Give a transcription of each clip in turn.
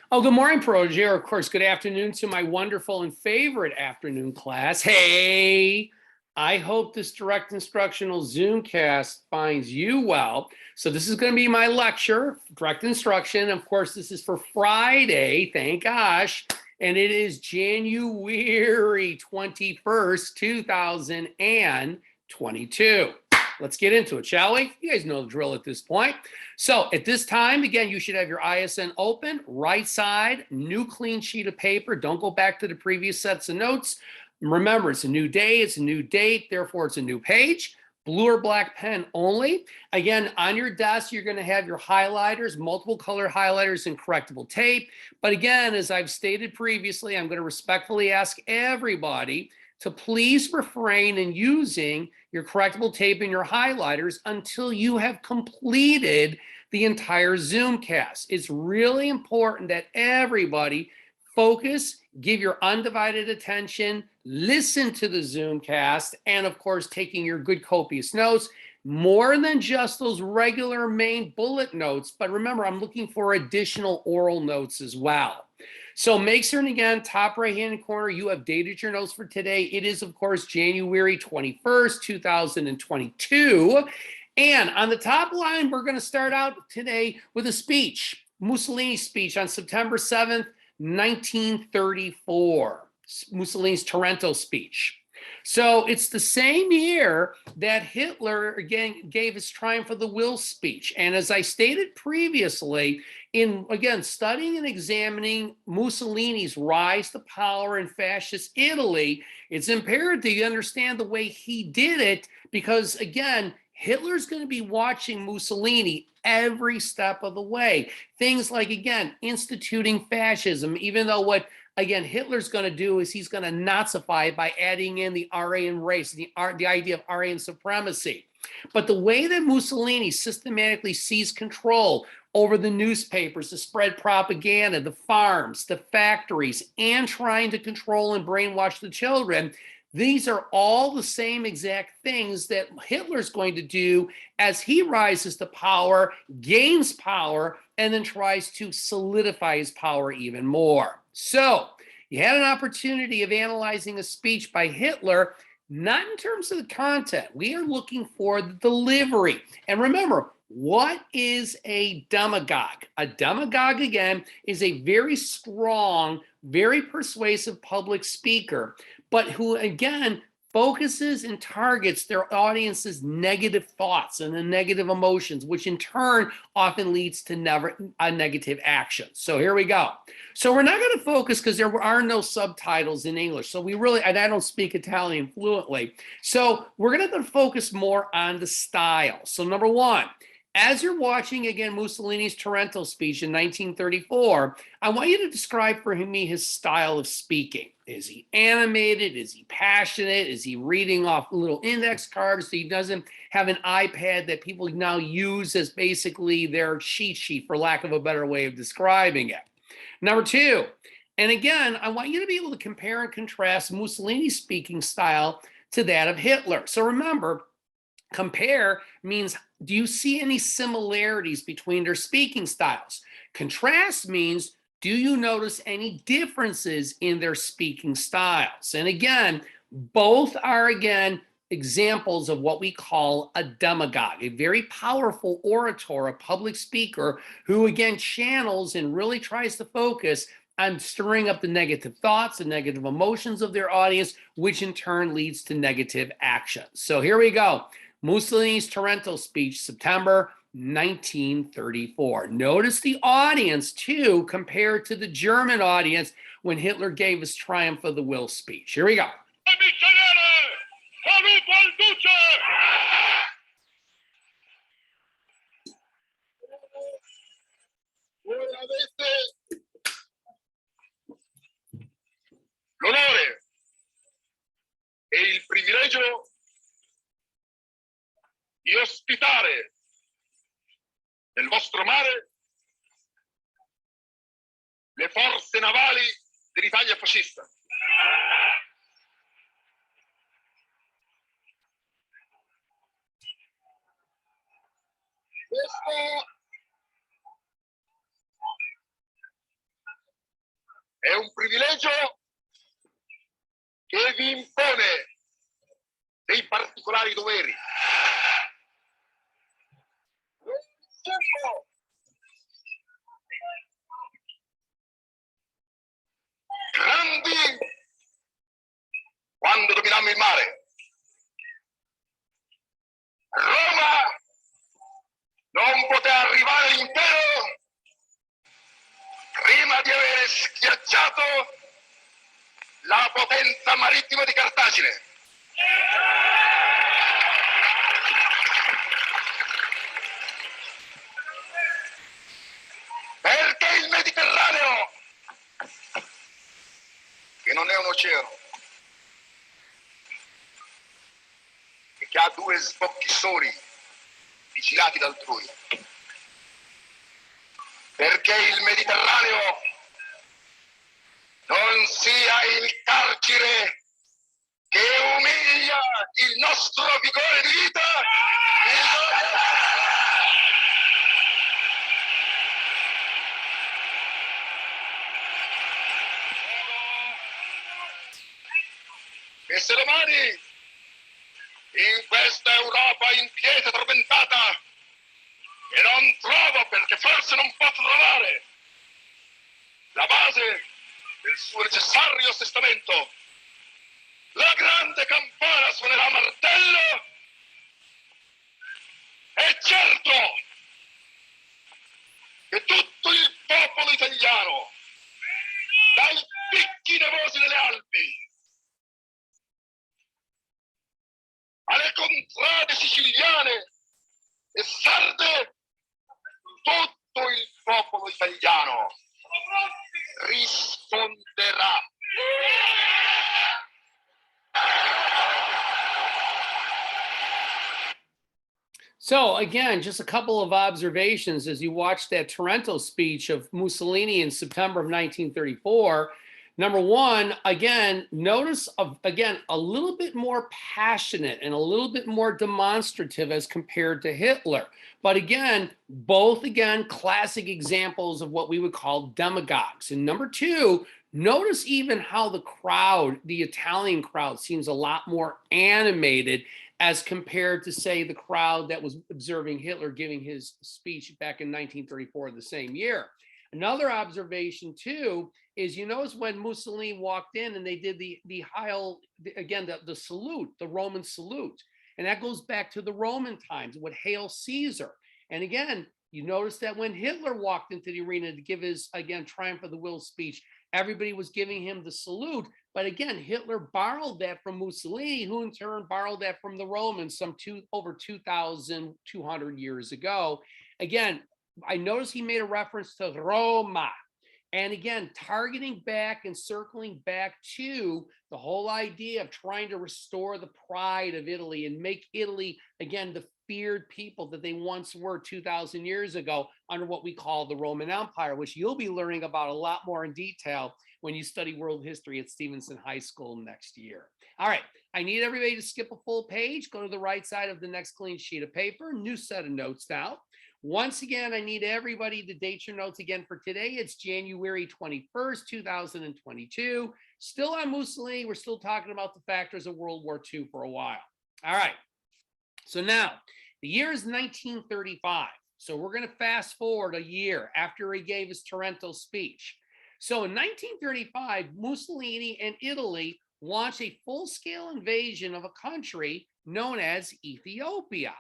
Oh, good morning, Protege, or of course, good afternoon to my wonderful and favorite afternoon class. Hey, I hope this direct instructional Zoomcast finds you well. So this is going to be my lecture, direct instruction. Of course, this is for Friday, thank gosh, and it is January 21st, 2022. Let's get into it, shall we? You guys know the drill at this point. So at this time, again, you should have your ISN open, right side, new clean sheet of paper. Don't go back to the previous sets of notes. Remember, it's a new day, it's a new date, therefore it's a new page. Blue or black pen only. Again, on your desk, you're going to have your highlighters, multiple color highlighters and correctable tape. But again, as I've stated previously, I'm going to respectfully ask everybody to please refrain in using your correctable tape and your highlighters until you have completed the entire Zoomcast. It's really important that everybody focus, give your undivided attention, listen to the Zoomcast, and of course, taking your good copious notes, more than just those regular main bullet notes. But remember, I'm looking for additional oral notes as well. So make certain, again, top right-hand corner, you have dated your notes for today. It is, of course, January 21st, 2022. And on the top line, we're going to start out today with a speech, Mussolini's speech on September 7th, 1934, Mussolini's Taranto speech. So it's the same year that Hitler, again, gave his Triumph of the Will speech. And as I stated previously, in, again, studying and examining Mussolini's rise to power in fascist Italy, it's imperative you understand the way he did it because, again, Hitler's going to be watching Mussolini every step of the way. Things like, again, instituting fascism, even though what, again, Hitler's going to do is he's going to Nazify it by adding in the Aryan race, the idea of Aryan supremacy. But the way that Mussolini systematically seized control over the newspapers to spread propaganda, the farms, the factories, and trying to control and brainwash the children, these are all the same exact things that Hitler's going to do as he rises to power, gains power, and then tries to solidify his power even more. So you had an opportunity of analyzing a speech by Hitler, not in terms of the content. We are looking for the delivery. And remember, what is a demagogue? A demagogue, again, is a very strong, very persuasive public speaker, but who, again, focuses and targets their audience's negative thoughts and the negative emotions, which in turn often leads to negative action. So here we go. So we're not going to focus because there are no subtitles in English. So we really, and I don't speak Italian fluently. So we're going to focus more on the style. So number one, as you're watching, again, Mussolini's Taranto speech in 1934, I want you to describe for me his style of speaking. Is he animated? Is he passionate? Is he reading off little index cards so he doesn't have an iPad that people now use as basically their cheat sheet, for lack of a better way of describing it? Number two, and again, I want you to be able to compare and contrast Mussolini's speaking style to that of Hitler. So remember, compare means, do you see any similarities between their speaking styles? Contrast means, do you notice any differences in their speaking styles? And again, both are, again, examples of what we call a demagogue, a very powerful orator, a public speaker who, again, channels and really tries to focus on stirring up the negative thoughts and negative emotions of their audience, which in turn leads to negative actions. So here we go. Mussolini's Taranto speech, September 1934. Notice the audience, too, compared to the German audience when Hitler gave his Triumph of the Will speech. Here we go. L'onore e il privilegio di ospitare nel vostro mare le forze navali dell'Italia fascista. è un privilegio che vi impone dei particolari doveri. Grandi quando dominammo il mare. Roma non poté arrivare all'impero prima di aver schiacciato la potenza marittima di Cartagine. Perché il Mediterraneo, che non è un oceano, e che ha due sbocchi soli, vigilati da altrui, perché il Mediterraneo non sia il carcere che umilia il nostro vigore di vita. E se domani in questa Europa inquieta e tormentata, e non trovo, perché forse non posso trovare, la base del suo necessario assestamento, la grande campana suonerà a martello, e certo che tutto il popolo italiano, dai picchi nevosi delle Alpi alle contrade siciliane e sarde, tutto il popolo italiano risponderà. So again, just a couple of observations as you watch that Taranto speech of Mussolini in September of 1934. Number one, again, notice again a little bit more passionate and a little bit more demonstrative as compared to Hitler. But again, both classic examples of what we would call demagogues. And number two, notice even how the crowd, the Italian crowd, seems a lot more animated as compared to, say, the crowd that was observing Hitler giving his speech back in 1934, the same year. Another observation, too, is you notice when Mussolini walked in and they did the Heil, again, the salute, the Roman salute. And that goes back to the Roman times with Hail Caesar. And again, you notice that when Hitler walked into the arena to give his, again, Triumph of the Will speech, everybody was giving him the salute. But again, Hitler borrowed that from Mussolini, who in turn borrowed that from the Romans over 2,200 years ago. Again, I noticed he made a reference to Roma. And again, targeting back and circling back to the whole idea of trying to restore the pride of Italy and make Italy, again, the feared people that they once were 2,000 years ago under what we call the Roman Empire, which you'll be learning about a lot more in detail when you study world history at Stevenson High School next year. All right, I need everybody to skip a full page, go to the right side of the next clean sheet of paper, new set of notes now. Once again, I need everybody to date your notes again for today. It's January 21st, 2022. Still on Mussolini. We're still talking about the factors of World War II for a while. All right. So now the year is 1935. So we're going to fast forward a year after he gave his Taranto speech. So in 1935, Mussolini and Italy launched a full-scale invasion of a country known as Ethiopia.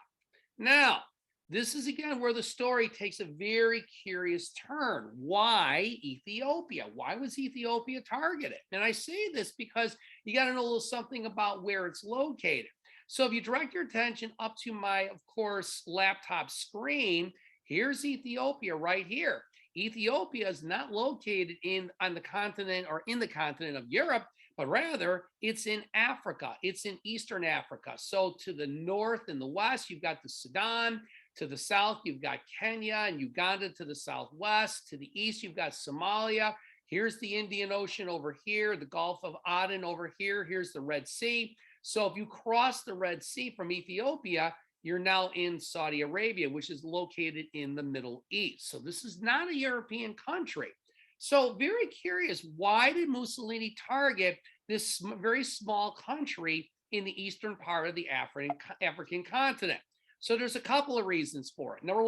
Now, this is again where the story takes a very curious turn. Why Ethiopia? Why was Ethiopia targeted? And I say this because you got to know a little something about where it's located. So if you direct your attention up to my, of course, laptop screen, here's Ethiopia right here. Ethiopia is not located on the continent or in the continent of Europe, but rather it's in Africa. It's in Eastern Africa. So to the north and the west, you've got the Sudan. To the south, you've got Kenya and Uganda to the southwest. To the east, you've got Somalia. Here's the Indian Ocean over here, the Gulf of Aden over here. Here's the Red Sea. So if you cross the Red Sea from Ethiopia, you're now in Saudi Arabia, which is located in the Middle East. So this is not a European country. So very curious, why did Mussolini target this very small country in the eastern part of the African continent? So there's a couple of reasons for it. Number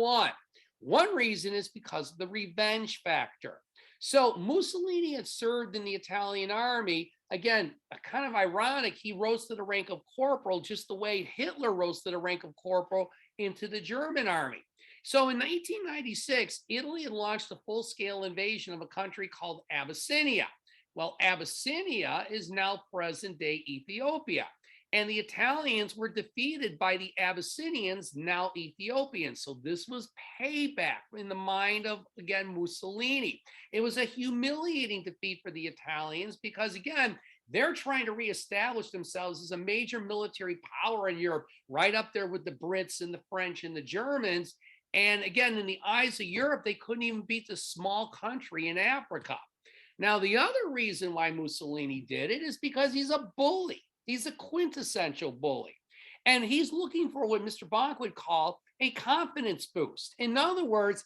one reason is because of the revenge factor. So Mussolini had served in the Italian army. Again, kind of ironic, he rose to the rank of corporal just the way Hitler rose to the rank of corporal into the German army. So in 1996, Italy had launched a full-scale invasion of a country called Abyssinia. Well, Abyssinia is now present-day Ethiopia. And the Italians were defeated by the Abyssinians, now Ethiopians. So this was payback in the mind of, again, Mussolini. It was a humiliating defeat for the Italians because, again, they're trying to reestablish themselves as a major military power in Europe, right up there with the Brits and the French and the Germans. And again, in the eyes of Europe, they couldn't even beat the small country in Africa. Now, the other reason why Mussolini did it is because he's a bully. He's a quintessential bully. And he's looking for what Mr. Bonk would call a confidence boost. In other words,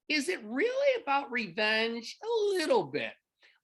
is it really about revenge? A little bit.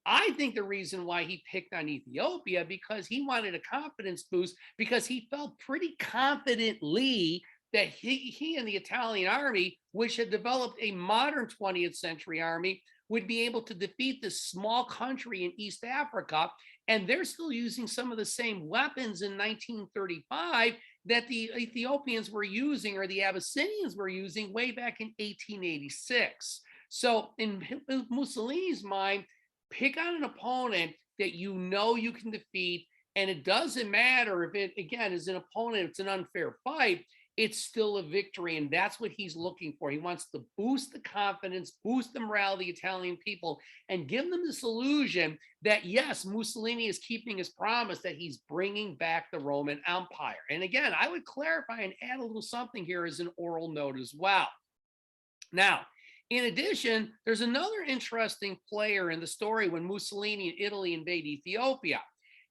I think the reason why he picked on Ethiopia because he wanted a confidence boost because he felt pretty confidently that he and the Italian army, which had developed a modern 20th century army, would be able to defeat this small country in East Africa. And they're still using some of the same weapons in 1935 that the Ethiopians were using or the Abyssinians were using way back in 1886. So in Mussolini's mind, pick on an opponent that you know you can defeat. And it doesn't matter if it, again, is an opponent, it's an unfair fight. It's still a victory. And that's what he's looking for. He wants to boost the confidence, boost the morale of the Italian people, and give them this illusion that, yes, Mussolini is keeping his promise that he's bringing back the Roman Empire. And again, I would clarify and add a little something here as an oral note as well. Now, in addition, there's another interesting player in the story when Mussolini and Italy invade Ethiopia,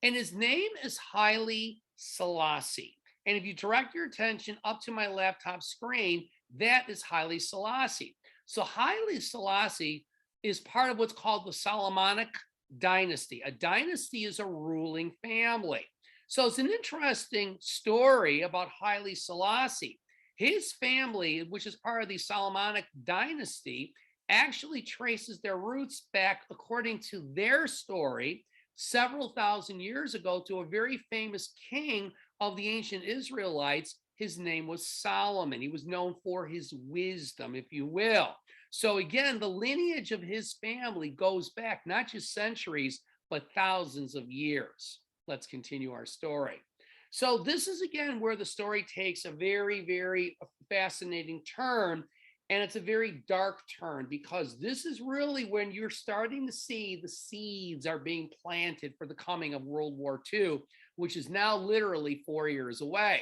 and his name is Haile Selassie. And if you direct your attention up to my laptop screen, that is Haile Selassie. So Haile Selassie is part of what's called the Solomonic dynasty. A dynasty is a ruling family. So it's an interesting story about Haile Selassie. His family, which is part of the Solomonic dynasty, actually traces their roots back, according to their story, several thousand years ago to a very famous king of the ancient Israelites. His name was Solomon. He was known for his wisdom, if you will. So again, the lineage of his family goes back not just centuries, but thousands of years. Let's continue our story. So this is, again, where the story takes a very, very fascinating turn. And it's a very dark turn because this is really when you're starting to see the seeds are being planted for the coming of World War II, which is now literally 4 years away.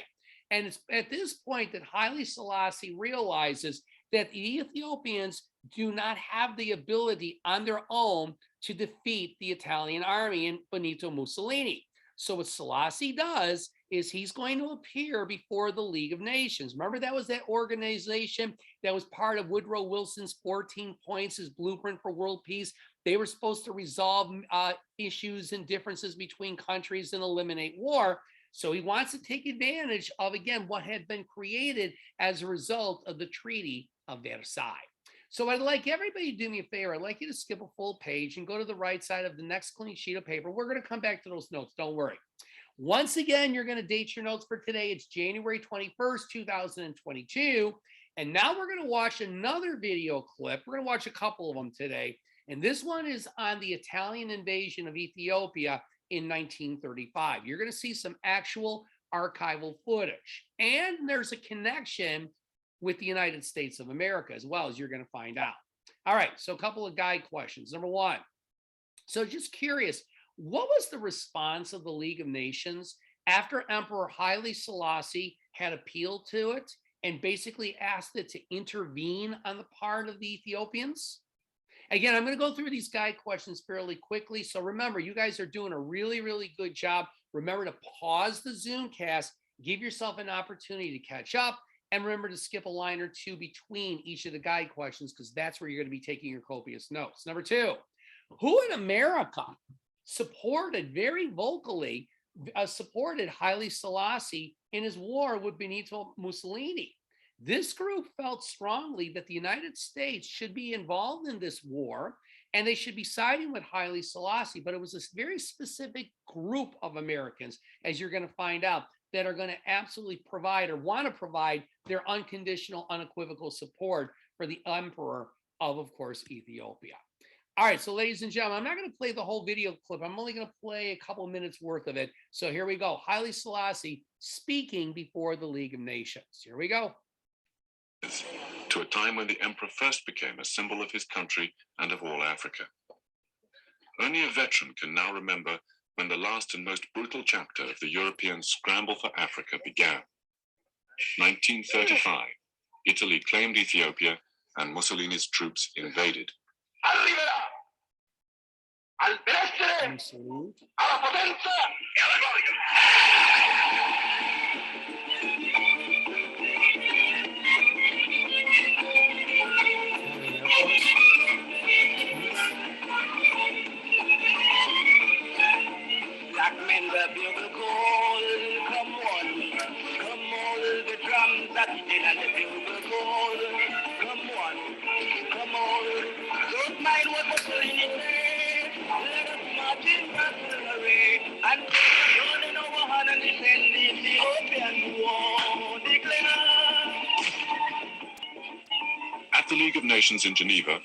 And it's at this point that Haile Selassie realizes that the Ethiopians do not have the ability on their own to defeat the Italian army and Benito Mussolini. So what Selassie does is he's going to appear before the League of Nations. Remember, that was that organization that was part of Woodrow Wilson's 14 points, his blueprint for world peace. They were supposed to resolve issues and differences between countries and eliminate war. So he wants to take advantage of, again, what had been created as a result of the Treaty of Versailles. So I'd like everybody to do me a favor. I'd like you to skip a full page and go to the right side of the next clean sheet of paper. We're going to come back to those notes. Don't worry. Once again, you're going to date your notes for today. It's January 21st, 2022. And now we're going to watch another video clip. We're going to watch a couple of them today. And this one is on the Italian invasion of Ethiopia in 1935. You're going to see some actual archival footage. And there's a connection with the United States of America as well, as you're going to find out. All right, so a couple of guide questions. Number one, so just curious, what was the response of the League of Nations after Emperor Haile Selassie had appealed to it and basically asked it to intervene on the part of the Ethiopians? Again, I'm going to go through these guide questions fairly quickly. So remember, you guys are doing a really, really good job. Remember to pause the Zoomcast, give yourself an opportunity to catch up, and remember to skip a line or two between each of the guide questions because that's where you're going to be taking your copious notes. Number two, who in America supported very vocally, supported Haile Selassie in his war with Benito Mussolini. This group felt strongly that the United States should be involved in this war and they should be siding with Haile Selassie. But it was this very specific group of Americans, as you're going to find out, that are going to absolutely provide or want to provide their unconditional, unequivocal support for the emperor of course, Ethiopia. All right, so ladies and gentlemen, I'm not going to play the whole video clip. I'm only going to play a couple minutes worth of it. So here we go. Haile Selassie speaking before the League of Nations. Here we go. To a time when the emperor first became a symbol of his country and of all Africa. Only a veteran can now remember when the last and most brutal chapter of the European scramble for Africa began. 1935, Italy claimed Ethiopia and Mussolini's troops invaded. Arriverà al benessere, alla potenza e alla gloria. Black men were bugle call, come all the drums that did and the bugle call, come all, don't mind what Mussolini said, let us march in battle array, and turn in our hand and defend the Ethiopian war, declare. At the League of Nations in Geneva,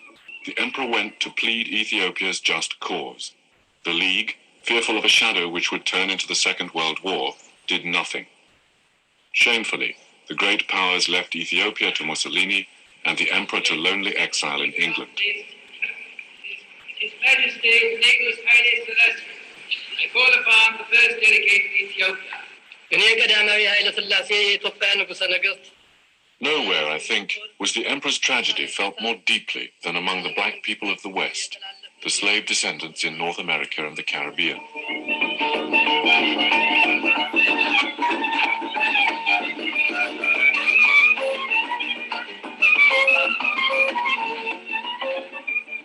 the emperor went to plead Ethiopia's just cause. The League, fearful of a shadow which would turn into the Second World War, did nothing. Shamefully, the great powers left Ethiopia to Mussolini and the emperor to lonely exile in England. His Majesty Nicholas Haile Selassie, I call upon the first delegate of Ethiopia. Nowhere, I think, was the emperor's tragedy felt more deeply than among the black people of the West, the slave descendants in North America and the Caribbean.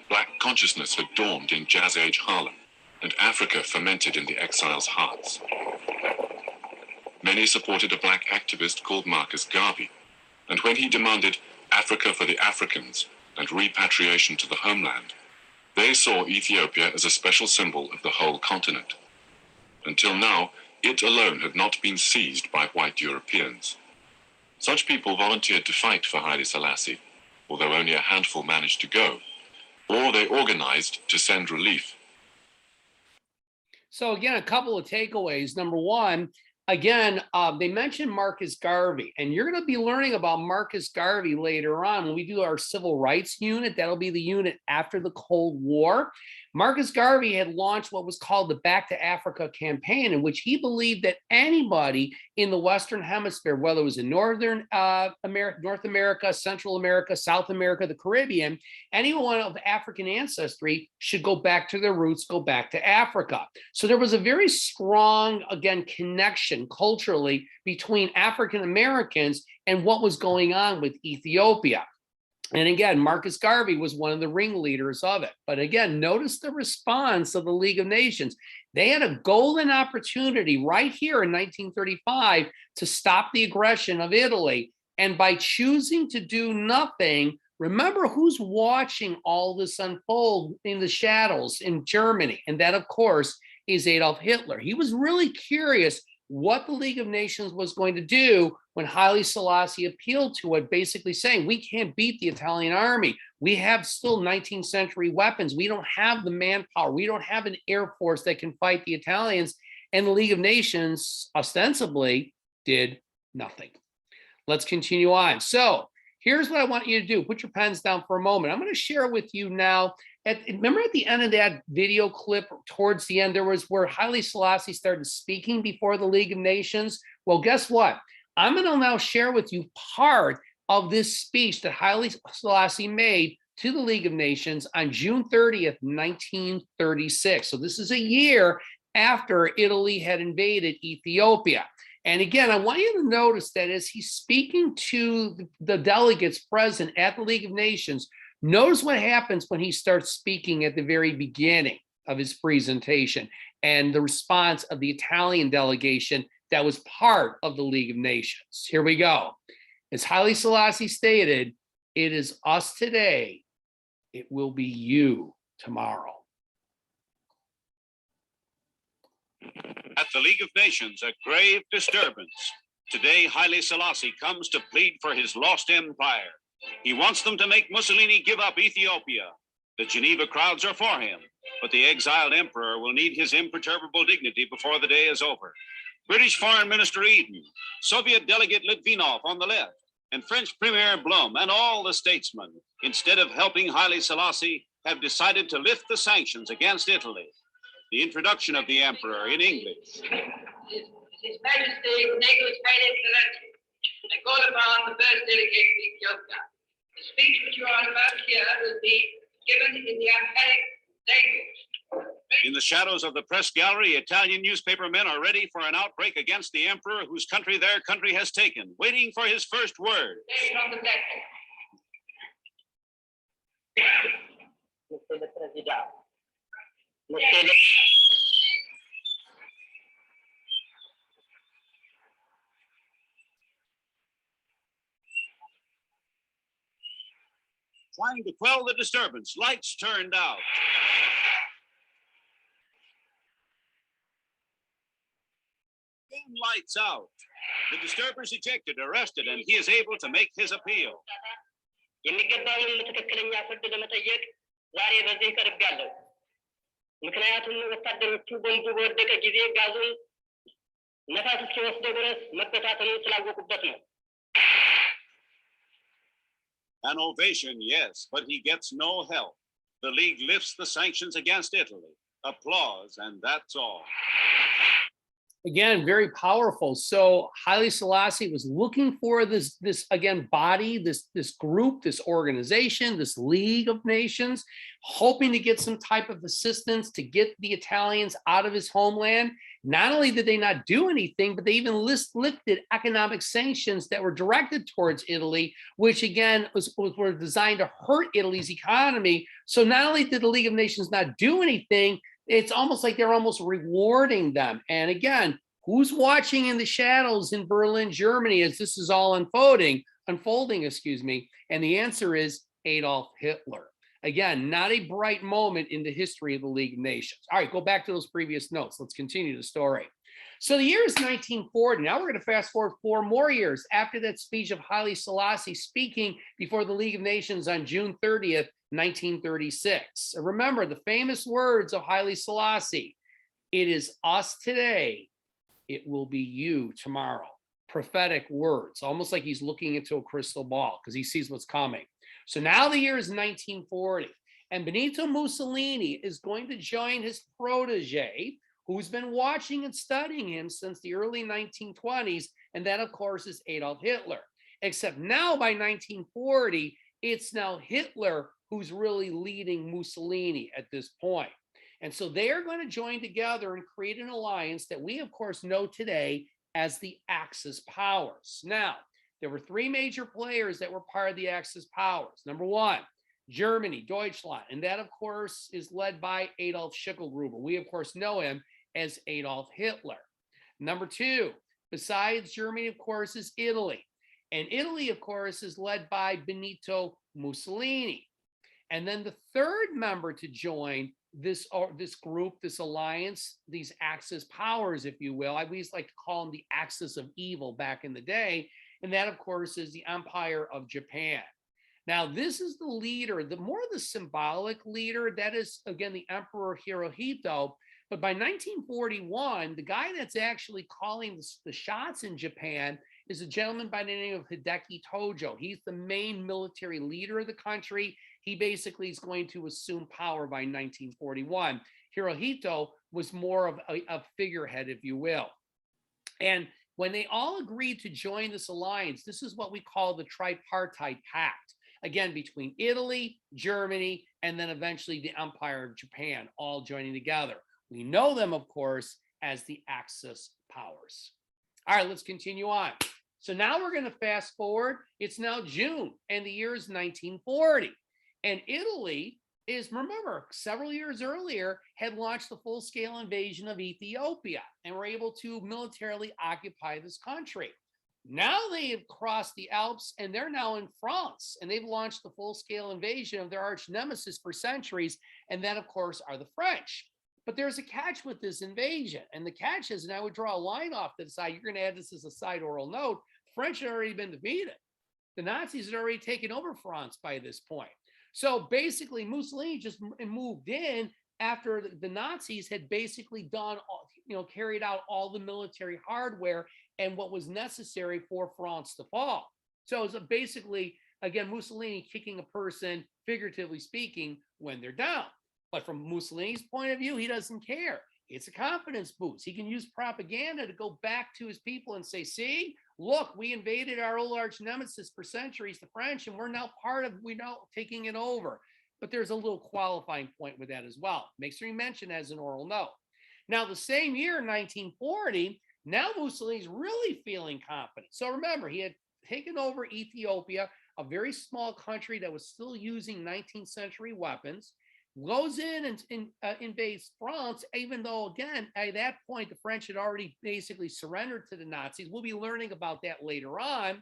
Black consciousness had dawned in Jazz Age Harlem, and Africa fermented in the exiles' hearts. Many supported a black activist called Marcus Garvey, and when he demanded Africa for the Africans and repatriation to the homeland, they saw Ethiopia as a special symbol of the whole continent. Until now, it alone had not been seized by white Europeans. Such people volunteered to fight for Haile Selassie, although only a handful managed to go, or they organized to send relief. So again, a couple of takeaways. Number one, again, they mentioned Marcus Garvey, and you're going to be learning about Marcus Garvey later on when we do our civil rights unit. That'll be the unit after the Cold War. Marcus Garvey had launched what was called the Back to Africa campaign, in which he believed that anybody in the Western Hemisphere, whether it was in North America, Central America, South America, the Caribbean, anyone of African ancestry should go back to their roots, go back to Africa. So there was a very strong, again, connection culturally between African Americans and what was going on with Ethiopia. And again, Marcus Garvey was one of the ringleaders of it. But again, notice the response of the League of Nations. They had a golden opportunity right here in 1935 to stop the aggression of Italy. And by choosing to do nothing, remember who's watching all this unfold in the shadows in Germany. And that, of course, is Adolf Hitler. He was really curious what the League of Nations was going to do when Haile Selassie appealed to it, basically saying, we can't beat the Italian army. We have still 19th century weapons. We don't have the manpower. We don't have an air force that can fight the Italians. And the League of Nations ostensibly did nothing. Let's continue on. So here's what I want you to do. Put your pens down for a moment. I'm going to share with you now. Remember at the end of that video clip, towards the end, there was where Haile Selassie started speaking before the League of Nations. Well, guess what? I'm going to now share with you part of this speech that Haile Selassie made to the League of Nations on June 30th, 1936. So this is a year after Italy had invaded Ethiopia. And again, I want you to notice that as he's speaking to the delegates present at the League of Nations, Notice what happens when he starts speaking at the very beginning of his presentation and the response of the Italian delegation that was part of the League of Nations. Here we go. As Haile Selassie stated, it is us today, it will be you tomorrow. At the League of Nations, a grave disturbance. Today, Haile Selassie comes to plead for his lost empire. He wants them to make Mussolini give up Ethiopia. The Geneva crowds are for him, but the exiled emperor will need his imperturbable dignity before the day is over. British Foreign Minister Eden, Soviet delegate Litvinov on the left, and French Premier Blum and all the statesmen, instead of helping Haile Selassie, have decided to lift the sanctions against Italy. The introduction of the emperor in English. His Majesty Benito Haile Selassie, I call upon the first delegate of Ethiopia. The speech which you are about to hear will be given in the Amharic language. In the shadows of the press gallery, Italian newspapermen are ready for an outbreak against the emperor whose country their country has taken, waiting for his first word. Say from the platform. Monsieur le Président, Trying to quell the disturbance, lights turned out. Game lights out. The disturbers ejected, arrested, and he is able to make his appeal. የሚገባውን ትክክለኛ ፍርድ ለመጠየቅ ዛሬ በዚህ ቀርቤያለሁ። ምክንያቱም ወታደሮቹ ቦምቡ በወደቀ ጊዜ ጋዙን ነፋስ እስኪወስደው ድረስ መበታተኑን ስላወቁበት ነው። An ovation, yes, but he gets no help. The League lifts the sanctions against Italy. Applause, and that's all. Again, very powerful. So Haile Selassie was looking for this again body, this group, this organization, this League of Nations, hoping to get some type of assistance to get the Italians out of his homeland. Not only did they not do anything, but they even lifted economic sanctions that were directed towards Italy, which again were designed to hurt Italy's economy. So not only did the League of Nations not do anything, it's almost like they're almost rewarding them. And again, who's watching in the shadows in Berlin, Germany, as this is all unfolding, And the answer is Adolf Hitler. Again, not a bright moment in the history of the League of Nations. All right, go back to those previous notes. Let's continue the story. So the year is 1940. Now we're going to fast forward 4 more years after that speech of Haile Selassie speaking before the League of Nations on June 30th, 1936. Remember the famous words of Haile Selassie, it is us today, it will be you tomorrow. Prophetic words, almost like he's looking into a crystal ball because he sees what's coming. So now the year is 1940, and Benito Mussolini is going to join his protege, who's been watching and studying him since the early 1920s, and that, of course, is Adolf Hitler. Except now by 1940, it's now Hitler who's really leading Mussolini at this point. And so they are going to join together and create an alliance that we, of course, know today as the Axis powers. Now, there were 3 major players that were part of the Axis powers. Number 1, Germany, Deutschland, and that, of course, is led by Adolf Schicklgruber. We, of course, know him as Adolf Hitler. Number 2, besides Germany, of course, is Italy. And Italy, of course, is led by Benito Mussolini. And then the third member to join this group, this alliance, these Axis powers, if you will, I always like to call them the Axis of evil back in the day. And that, of course, is the Empire of Japan. Now, this is the leader, the more the symbolic leader, that is, again, the Emperor Hirohito. But by 1941, the guy that's actually calling the shots in Japan is a gentleman by the name of Hideki Tojo. He's the main military leader of the country. He basically is going to assume power by 1941. Hirohito was more of a figurehead, if you will. And when they all agreed to join this alliance, this is what we call the tripartite pact. Again, between Italy, Germany, and then eventually the Empire of Japan, all joining together. We know them, of course, as the Axis powers. All right, let's continue on. So now we're going to fast forward. It's now June, and the year is 1940. And Italy is, remember, several years earlier had launched the full-scale invasion of Ethiopia and were able to militarily occupy this country. Now they have crossed the Alps and they're now in France, and they've launched the full-scale invasion of their arch nemesis for centuries, and that, of course, are the French. But there's a catch with this invasion, and the catch is, and I would draw a line off to the side, you're going to add this as a side oral note, French had already been defeated. The Nazis had already taken over France by this point. So basically, Mussolini just moved in after the Nazis had basically done, carried out all the military hardware and what was necessary for France to fall. So it's basically, again, Mussolini kicking a person, figuratively speaking, when they're down. But from Mussolini's point of view, he doesn't care. It's a confidence boost. He can use propaganda to go back to his people and say, see, look, we invaded our old arch nemesis for centuries, the French, and we're now taking it over. But there's a little qualifying point with that as well. Make sure you mention as an oral note. Now, the same year, 1940, now Mussolini's really feeling confident. So remember, he had taken over Ethiopia, a very small country that was still using 19th century weapons, goes in and invades France, even though, again, at that point, the French had already basically surrendered to the Nazis. We'll be learning about that later on.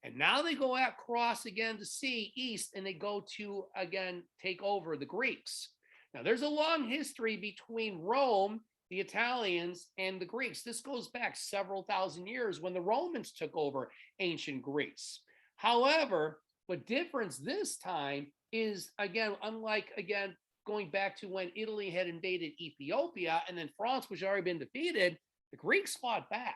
And now they go across again to sea east, and they go to, again, take over the Greeks. Now, there's a long history between Rome, the Italians, and the Greeks. This goes back several thousand years when the Romans took over ancient Greece. However, what difference this time is, again, unlike, again, going back to when Italy had invaded Ethiopia and then France, which had already been defeated, the Greeks fought back.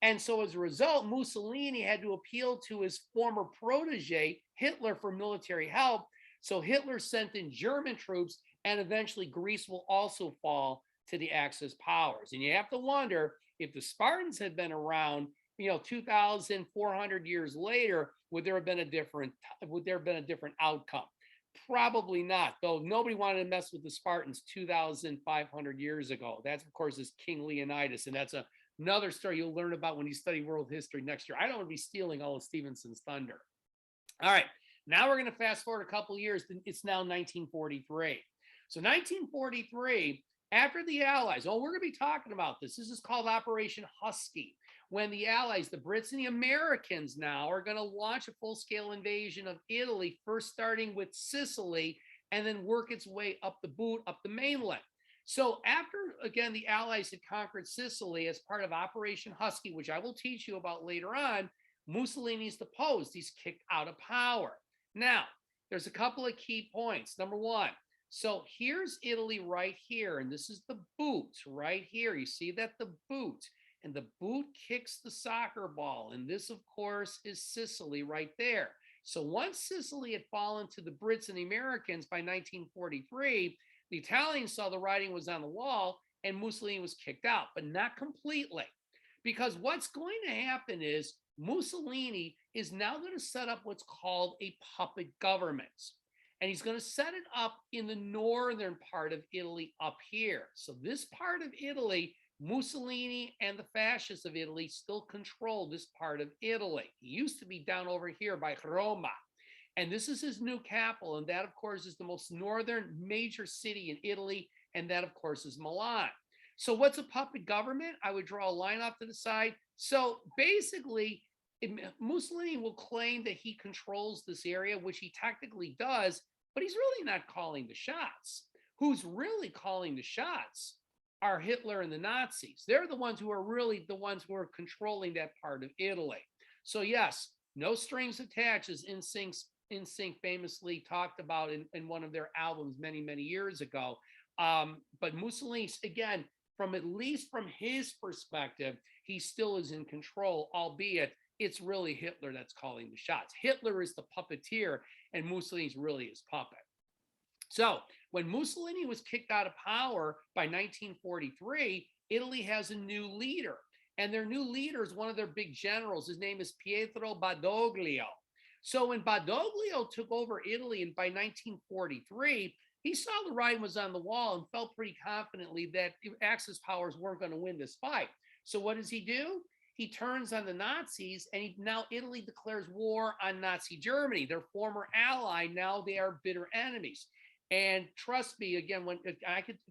And so as a result, Mussolini had to appeal to his former protege, Hitler, for military help. So Hitler sent in German troops, and eventually Greece will also fall to the Axis powers. And you have to wonder, if the Spartans had been around, 2,400 years later, would there have been a different outcome? Probably not, though nobody wanted to mess with the Spartans 2,500 years ago. That, of course, is King Leonidas, and that's another story you'll learn about when you study world history next year. I don't want to be stealing all of Stevenson's thunder. All right, now we're going to fast forward a couple years. It's now 1943. So 1943, after the Allies, we're going to be talking about this. This is called Operation Husky. When the Allies, the Brits and the Americans now are going to launch a full-scale invasion of Italy, first starting with Sicily, and then work its way up the mainland. So after, again, the Allies had conquered Sicily as part of Operation Husky, which I will teach you about later on, Mussolini's deposed. He's kicked out of power. Now, there's a couple of key points. Number one, so here's Italy right here, and this is the boot right here. You see that, the boot. And the boot kicks the soccer ball. And this, of course, is Sicily right there. So once Sicily had fallen to the Brits and the Americans by 1943, the Italians saw the writing was on the wall and Mussolini was kicked out, but not completely. Because what's going to happen is Mussolini is now going to set up what's called a puppet government. And he's going to set it up in the northern part of Italy up here. So this part of Italy, Mussolini and the fascists of Italy still control this part of Italy. He used to be down over here by Roma. And this is his new capital. And that, of course, is the most northern major city in Italy. And that, of course, is Milan. So what's a puppet government? I would draw a line off to the side. So basically, Mussolini will claim that he controls this area, which he technically does, but he's really not calling the shots. Who's really calling the shots are Hitler and the Nazis. They're the ones who are really the ones who are controlling that part of Italy. So yes, no strings attached, as NSYNC famously talked about in one of their albums many, many years ago. But Mussolini, again, at least from his perspective, he still is in control, albeit it's really Hitler that's calling the shots. Hitler is the puppeteer, and Mussolini's really his puppet. So when Mussolini was kicked out of power by 1943, Italy has a new leader. And their new leader is one of their big generals. His name is Pietro Badoglio. So when Badoglio took over Italy by 1943, he saw the writing was on the wall and felt pretty confidently that Axis powers weren't going to win this fight. So what does he do? he turns on the Nazis, and now Italy declares war on Nazi Germany, their former ally. Now they are bitter enemies. And trust me, again, if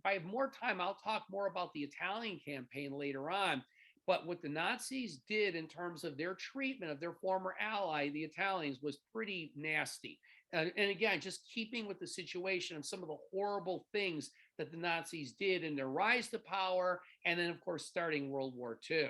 I have more time, I'll talk more about the Italian campaign later on. But what the Nazis did in terms of their treatment of their former ally, the Italians, was pretty nasty. And again, just keeping with the situation of some of the horrible things that the Nazis did in their rise to power, and then, of course, starting World War II.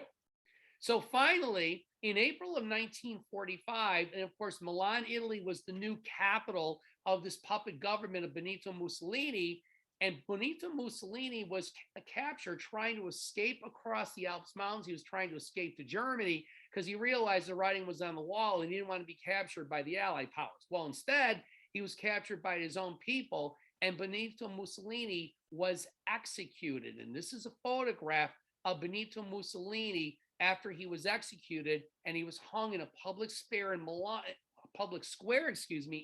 So finally, in April of 1945, and of course, Milan, Italy was the new capital of this puppet government of Benito Mussolini. And Benito Mussolini was captured trying to escape across the Alps Mountains. He was trying to escape to Germany because he realized the writing was on the wall and he didn't want to be captured by the Allied powers. Well, instead, he was captured by his own people, and Benito Mussolini was executed. And this is a photograph of Benito Mussolini after he was executed, and he was hung in a public square in Milan,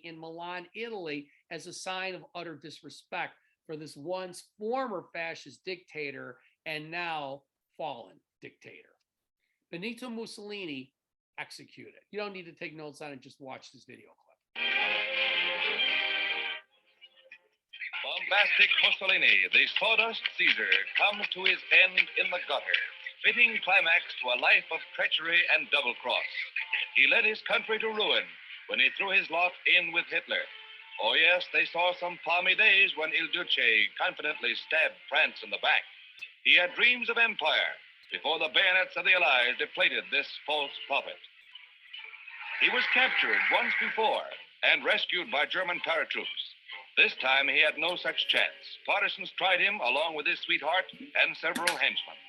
in Milan, Italy, as a sign of utter disrespect for this once former fascist dictator and now fallen dictator. Benito Mussolini executed. You don't need to take notes on it, just watch this video clip. Bombastic Mussolini, the sawdust Caesar, comes to his end in the gutter, fitting climax to a life of treachery and double cross. He led his country to ruin when he threw his lot in with Hitler. Oh yes, they saw some palmy days when Il Duce confidently stabbed France in the back. He had dreams of empire before the bayonets of the Allies deflated this false prophet. He was captured once before and rescued by German paratroops. This time he had no such chance. Partisans tried him along with his sweetheart and several henchmen.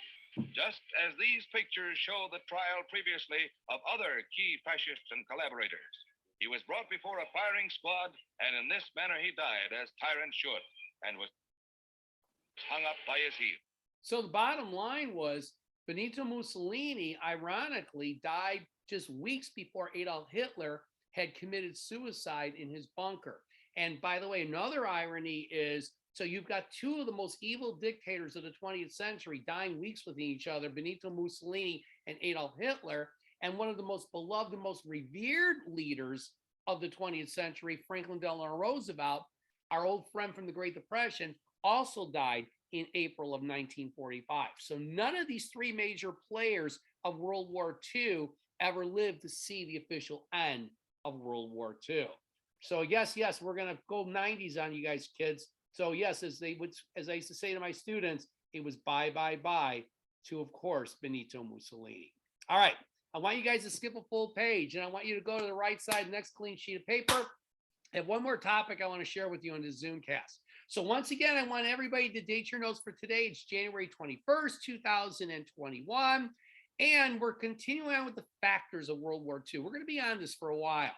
Just as these pictures show the trial previously of other key fascists and collaborators. He was brought before a firing squad, and in this manner he died, as tyrants should, and was hung up by his heel. So the bottom line was Benito Mussolini, ironically, died just weeks before Adolf Hitler had committed suicide in his bunker. And by the way, another irony is, so you've got two of the most evil dictators of the 20th century dying weeks with each other, Benito Mussolini and Adolf Hitler, and one of the most beloved and most revered leaders of the 20th century, Franklin Delano Roosevelt, our old friend from the Great Depression, also died in April of 1945. So none of these three major players of World War II ever lived to see the official end of World War II. So yes, we're going to go 90s on you guys, kids. So yes, as I used to say to my students, it was bye, bye, bye to, of course, Benito Mussolini. All right. I want you guys to skip a full page, and I want you to go to the right side, next clean sheet of paper. I have one more topic I want to share with you on this Zoomcast. So once again, I want everybody to date your notes for today. It's January 21st, 2021, and we're continuing on with the factors of World War II. We're going to be on this for a while.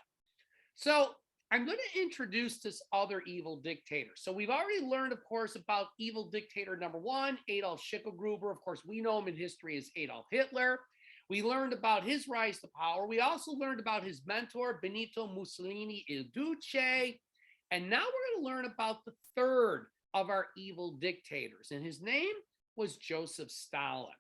So I'm going to introduce this other evil dictator. So we've already learned, of course, about evil dictator number one, Adolf Schicklgruber. Of course, we know him in history as Adolf Hitler. We learned about his rise to power. We also learned about his mentor, Benito Mussolini Il Duce. And now we're going to learn about the third of our evil dictators. And his name was Joseph Stalin.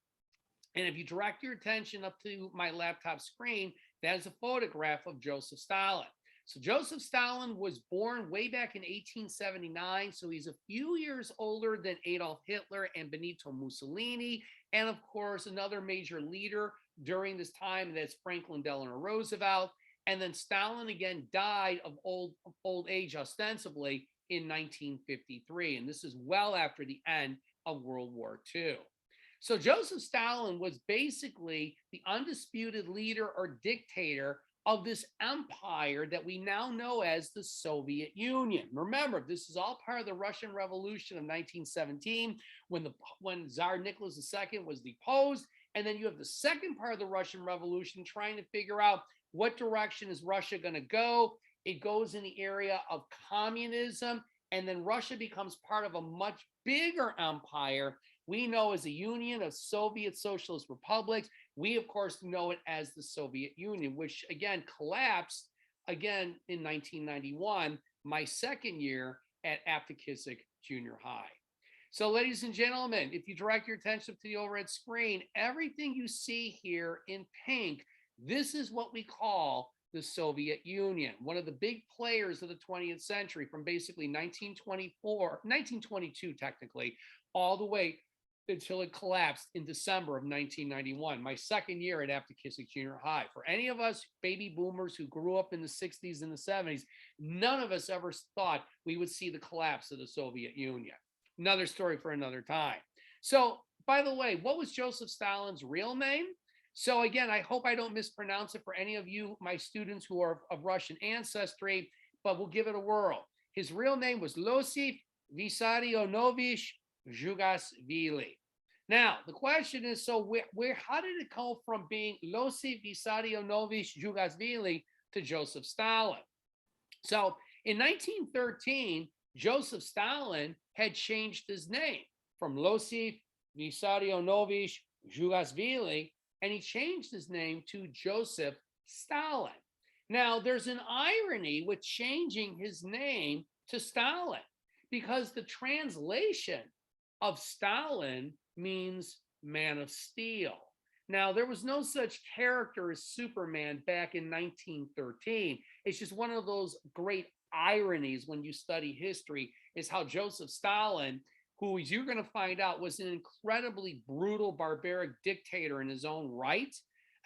And if you direct your attention up to my laptop screen, that is a photograph of Joseph Stalin. So Joseph Stalin was born way back in 1879. So he's a few years older than Adolf Hitler and Benito Mussolini. And of course, another major leader during this time, and that's Franklin Delano Roosevelt. And then Stalin again died of old age, ostensibly, in 1953. And this is well after the end of World War II. So Joseph Stalin was basically the undisputed leader or dictator of this empire that we now know as the Soviet Union. Remember, this is all part of the Russian Revolution of 1917, when Tsar Nicholas II was deposed. And then you have the second part of the Russian Revolution trying to figure out what direction is Russia going to go. It goes in the area of communism, and then Russia becomes part of a much bigger empire we know as a union of Soviet Socialist republics. We, of course, know it as the Soviet Union, which again collapsed again in 1991, my second year at Aptekissick Junior High. So, ladies and gentlemen, if you direct your attention to the overhead screen, everything you see here in pink, this is what we call the Soviet Union, one of the big players of the 20th century from basically 1922 technically, all the way until it collapsed in December of 1991, my second year at Aptekissic Junior High. For any of us baby boomers who grew up in the 60s and the 70s, none of us ever thought we would see the collapse of the Soviet Union. Another story for another time. So, by the way, what was Joseph Stalin's real name? So again, I hope I don't mispronounce it for any of you, my students who are of Russian ancestry, but we'll give it a whirl. His real name was Losif Vissarionovich Zhugasvili. Now, the question is, so how did it go from being Losif Vissarionovich Zhugasvili to Joseph Stalin? So in 1913, Joseph Stalin had changed his name from Losif Vissarionovich Zhugasvili, and he changed his name to Joseph Stalin. Now, there's an irony with changing his name to Stalin, because the translation of Stalin means man of steel. Now, there was no such character as Superman back in 1913. It's just one of those great ironies when you study history, is how Joseph Stalin, who, as you're going to find out, was an incredibly brutal, barbaric dictator in his own right,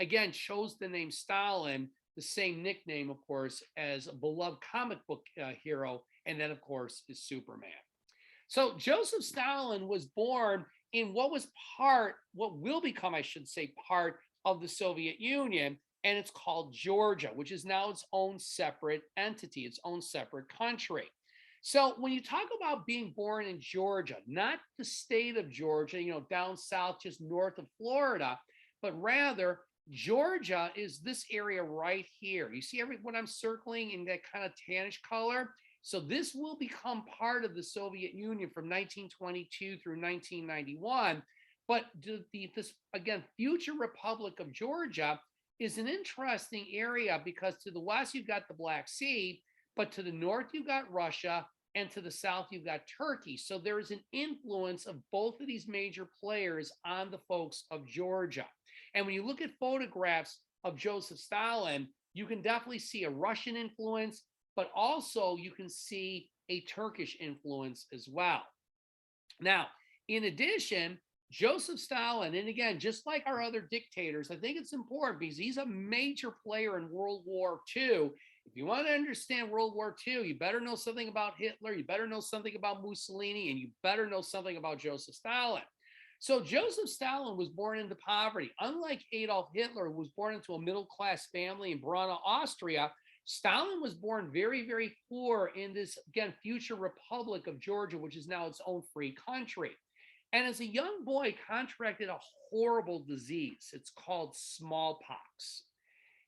again, chose the name Stalin, the same nickname, of course, as a beloved comic book hero, and then, of course, is Superman. So Joseph Stalin was born in what will become, I should say, part of the Soviet Union, and it's called Georgia, which is now its own separate entity, its own separate country. So when you talk about being born in Georgia, not the state of Georgia, down south, just north of Florida, but rather Georgia is this area right here. You see what I'm circling in that kind of tannish color? So this will become part of the Soviet Union from 1922 through 1991. But this, again, future Republic of Georgia is an interesting area, because to the west, you've got the Black Sea, but to the north, you've got Russia, and to the south, you've got Turkey. So there is an influence of both of these major players on the folks of Georgia. And when you look at photographs of Joseph Stalin, you can definitely see a Russian influence, but also you can see a Turkish influence as well. Now, in addition, Joseph Stalin, and again, just like our other dictators, I think it's important because he's a major player in World War II. If you want to understand World War II, you better know something about Hitler, you better know something about Mussolini, and you better know something about Joseph Stalin. So Joseph Stalin was born into poverty. Unlike Adolf Hitler, who was born into a middle-class family in Braunau, Austria, Stalin was born very, very poor in this, again, future Republic of Georgia, which is now its own free country. And as a young boy, contracted a horrible disease. It's called smallpox.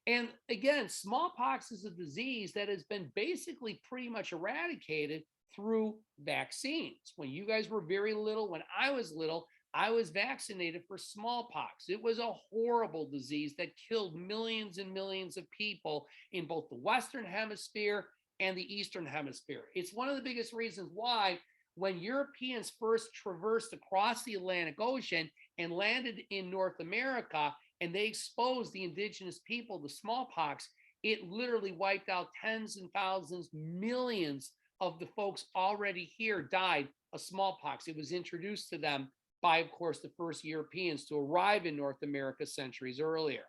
And again, smallpox is a disease that has been basically pretty much eradicated through vaccines. When you guys were very little, when I was little, I was vaccinated for smallpox. It was a horrible disease that killed millions and millions of people in both the Western Hemisphere and the Eastern Hemisphere. It's one of the biggest reasons why, when Europeans first traversed across the Atlantic Ocean and landed in North America, and they exposed the indigenous people to smallpox, it literally wiped out tens and thousands, millions of the folks already here died of smallpox. It was introduced to them by, of course, the first Europeans to arrive in North America centuries earlier.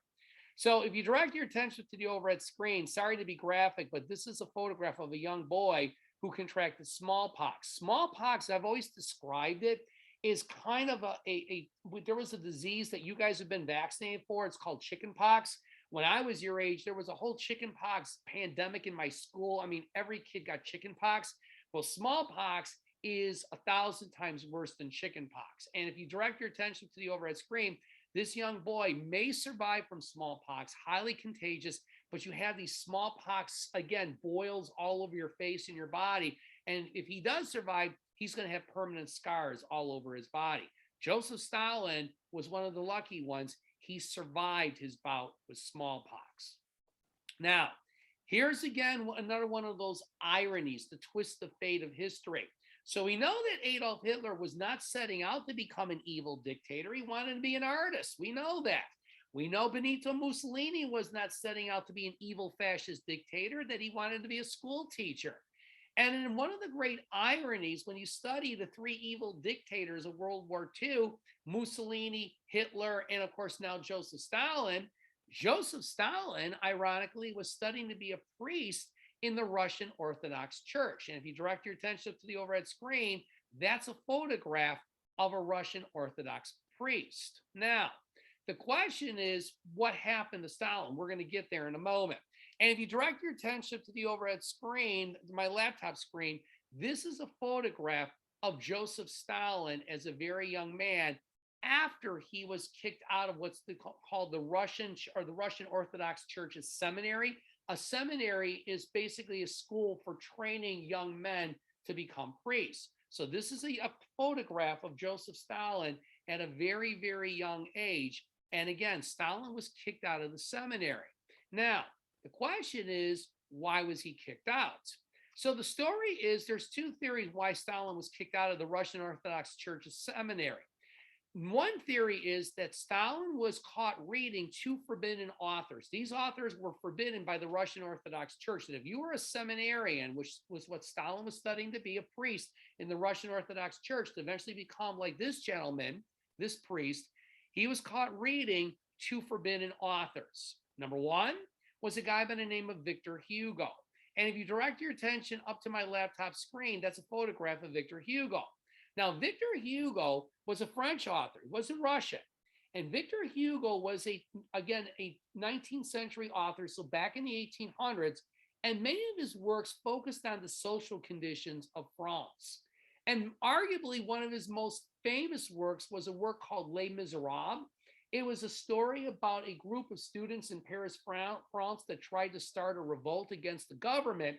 So if you direct your attention to the overhead screen, sorry to be graphic, but this is a photograph of a young boy who contracted smallpox. Smallpox, I've always described it, is kind of there was a disease that you guys have been vaccinated for. It's called chickenpox. When I was your age, there was a whole chickenpox pandemic in my school. I mean, every kid got chickenpox. Well, smallpox is 1,000 times worse than chickenpox. And if you direct your attention to the overhead screen, this young boy may survive from smallpox, highly contagious, but you have these smallpox, again, boils all over your face and your body. And if he does survive, he's going to have permanent scars all over his body. Joseph Stalin was one of the lucky ones. He survived his bout with smallpox. Now, here's again another one of those ironies to twist the fate of history. So we know that Adolf Hitler was not setting out to become an evil dictator. He wanted to be an artist. We know that. We know Benito Mussolini was not setting out to be an evil fascist dictator, that he wanted to be a school teacher. And in one of the great ironies, when you study the three evil dictators of World War II, Mussolini, Hitler, and of course now Joseph Stalin, ironically, was studying to be a priest in the Russian Orthodox Church. And if you direct your attention to the overhead screen, that's a photograph of a Russian Orthodox priest. Now, the question is, what happened to Stalin? We're going to get there in a moment. And if you direct your attention to the overhead screen, my laptop screen, this is a photograph of Joseph Stalin as a very young man after he was kicked out of what's called the Russian Orthodox Church's seminary. A seminary is basically a school for training young men to become priests. So this is a photograph of Joseph Stalin at a very, very young age. And again, Stalin was kicked out of the seminary. Now, the question is, why was he kicked out? So the story is there's two theories why Stalin was kicked out of the Russian Orthodox Church's seminary. One theory is that Stalin was caught reading two forbidden authors. These authors were forbidden by the Russian Orthodox Church, that if you were a seminarian, which was what Stalin was studying to be, a priest in the Russian Orthodox Church, to eventually become like this gentleman, this priest, he was caught reading two forbidden authors. Number one was a guy by the name of Victor Hugo. And if you direct your attention up to my laptop screen, that's a photograph of Victor Hugo. Now, Victor Hugo was a French author. He wasn't Russian. And Victor Hugo was, a 19th century author, so back in the 1800s, and many of his works focused on the social conditions of France. And arguably one of his most famous works was a work called Les Miserables. It was a story about a group of students in Paris, France, that tried to start a revolt against the government.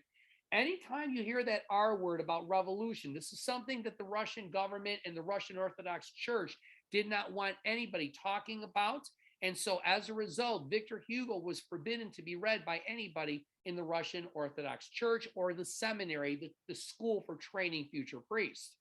Anytime you hear that R word about revolution, this is something that the Russian government and the Russian Orthodox Church did not want anybody talking about. And so as a result, Victor Hugo was forbidden to be read by anybody in the Russian Orthodox Church or the seminary, the school for training future priests.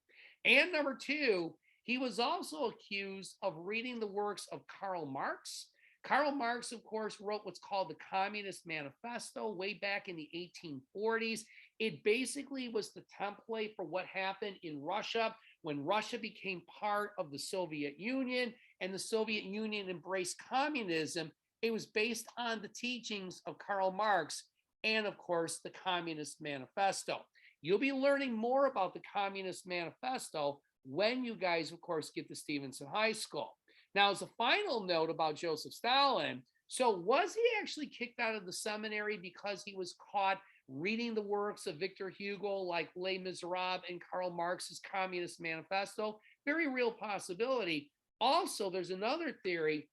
And number two, he was also accused of reading the works of Karl Marx. Karl Marx, of course, wrote what's called the Communist Manifesto way back in the 1840s. It basically was the template for what happened in Russia when Russia became part of the Soviet Union and the Soviet Union embraced communism. It was based on the teachings of Karl Marx and, of course, the Communist Manifesto. You'll be learning more about the Communist Manifesto when you guys, of course, get to Stevenson High School. Now, as a final note about Joseph Stalin, so was he actually kicked out of the seminary because he was caught reading the works of Victor Hugo, like Les Miserables and Karl Marx's Communist Manifesto? Very real possibility. Also, there's another theory,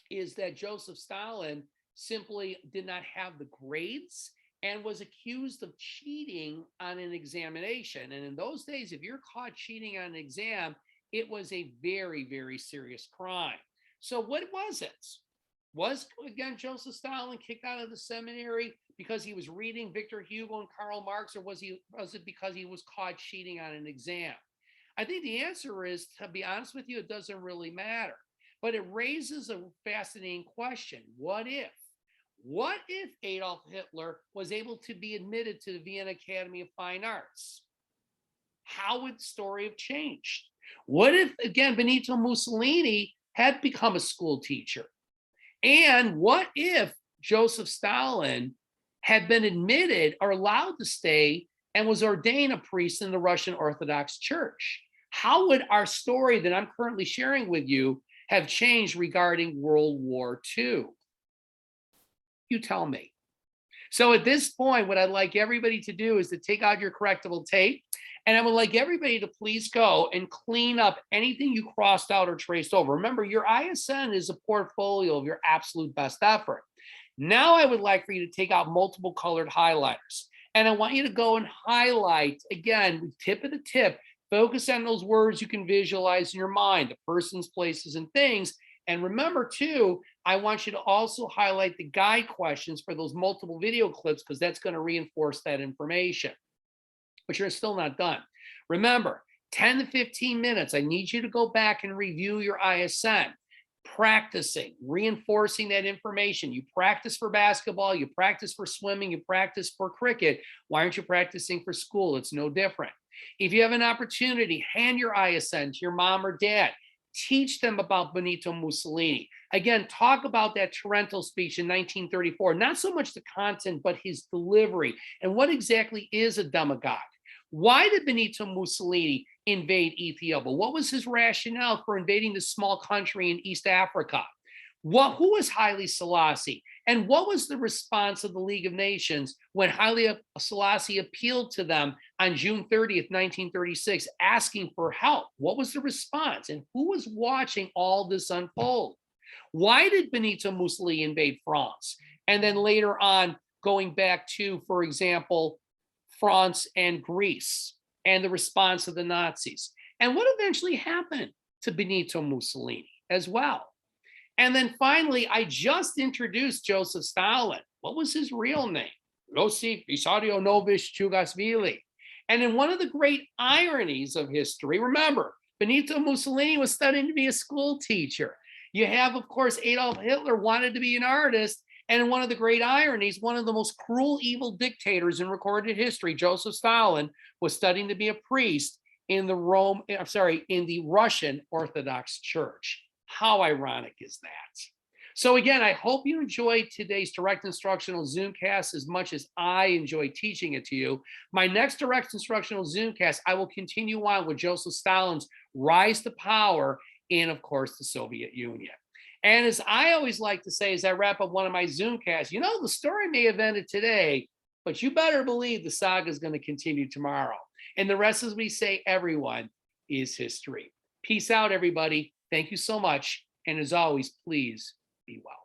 is that Joseph Stalin simply did not have the grades and was accused of cheating on an examination. And in those days, if you're caught cheating on an exam, it was a very, very serious crime. So what was it? Was, again, Joseph Stalin kicked out of the seminary because he was reading Victor Hugo and Karl Marx, or was it because he was caught cheating on an exam? I think the answer is, to be honest with you, it doesn't really matter. But it raises a fascinating question. What if? What if Adolf Hitler was able to be admitted to the Vienna Academy of Fine Arts? How would the story have changed? What if, again, Benito Mussolini had become a school teacher? And what if Joseph Stalin had been admitted or allowed to stay and was ordained a priest in the Russian Orthodox Church? How would our story that I'm currently sharing with you have changed regarding World War II? You tell me. So at this point, what I'd like everybody to do is to take out your correctable tape, and I would like everybody to please go and clean up anything you crossed out or traced over. Remember, your ISN is a portfolio of your absolute best effort. Now I would like for you to take out multiple colored highlighters, and I want you to go and highlight, again, tip of the tip, focus on those words you can visualize in your mind, the persons, places, and things. And remember, too, I want you to also highlight the guide questions for those multiple video clips, because that's going to reinforce that information. But you're still not done. Remember, 10 to 15 minutes. I need you to go back and review your ISN, practicing, reinforcing that information. You practice for basketball, you practice for swimming, you practice for cricket. Why aren't you practicing for school? It's no different. If you have an opportunity, hand your ISN to your mom or dad. Teach them about Benito Mussolini. Again, talk about that Taranto speech in 1934, not so much the content, but his delivery. And what exactly is a demagogue? Why did Benito Mussolini invade Ethiopia? What was his rationale for invading this small country in East Africa? Who was Haile Selassie? And what was the response of the League of Nations when Haile Selassie appealed to them on June 30th, 1936, asking for help? What was the response? And who was watching all this unfold? Why did Benito Mussolini invade France? And then later on, going back to, for example, France and Greece and the response of the Nazis. And what eventually happened to Benito Mussolini as well? And then finally, I just introduced Joseph Stalin. What was his real name? Joseph Vissarionovich Jugasvili. And in one of the great ironies of history, remember, Benito Mussolini was studying to be a school teacher. You have, of course, Adolf Hitler wanted to be an artist. And in one of the great ironies, one of the most cruel, evil dictators in recorded history, Joseph Stalin, was studying to be a priest in the Russian Orthodox Church. How ironic is that? So again, I hope you enjoyed today's direct instructional Zoomcast as much as I enjoy teaching it to you. My next direct instructional Zoomcast, I will continue on with Joseph Stalin's rise to power in, of course, the Soviet Union. And as I always like to say, as I wrap up one of my Zoomcasts, you know, the story may have ended today, but you better believe the saga is going to continue tomorrow. And the rest, as we say, everyone, is history. Peace out, everybody. Thank you so much. And as always, please be well.